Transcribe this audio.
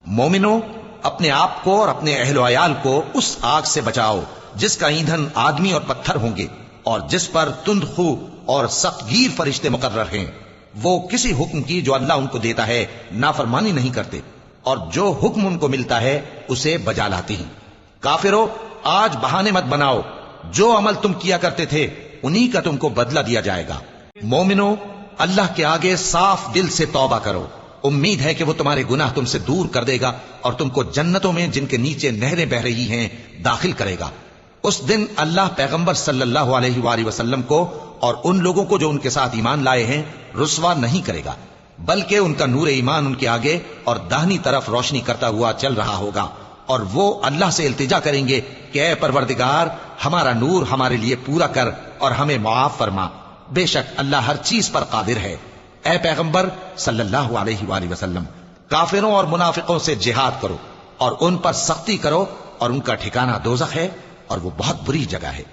مومنو، اپنے آپ کو اور اپنے اہل و عیال کو اس آگ سے بچاؤ جس کا ایندھن آدمی اور پتھر ہوں گے، اور جس پر تند خو اور سخت گیر فرشتے مقرر ہیں۔ وہ کسی حکم کی جو اللہ ان کو دیتا ہے نافرمانی نہیں کرتے، اور جو حکم ان کو ملتا ہے اسے بجا لاتے ہیں۔ کافرو، آج بہانے مت بناؤ، جو عمل تم کیا کرتے تھے انہی کا تم کو بدلہ دیا جائے گا۔ مومنو، اللہ کے آگے صاف دل سے توبہ کرو، امید ہے کہ وہ تمہارے گناہ تم سے دور کر دے گا اور تم کو جنتوں میں جن کے نیچے نہریں بہ رہی ہیں داخل کرے گا۔ اس دن اللہ پیغمبر صلی اللہ علیہ وآلہ وسلم کو اور ان لوگوں کو جو ان کے ساتھ ایمان لائے ہیں رسوا نہیں کرے گا، بلکہ ان کا نور ایمان ان کے آگے اور داہنی طرف روشنی کرتا ہوا چل رہا ہوگا، اور وہ اللہ سے التجا کریں گے کہ اے پروردگار، ہمارا نور ہمارے لیے پورا کر اور ہمیں معاف فرما، بے شک اللہ ہر چیز پر قادر ہے۔ اے پیغمبر صلی اللہ علیہ وآلہ وسلم، کافروں اور منافقوں سے جہاد کرو اور ان پر سختی کرو، اور ان کا ٹھکانہ دوزخ ہے اور وہ بہت بری جگہ ہے۔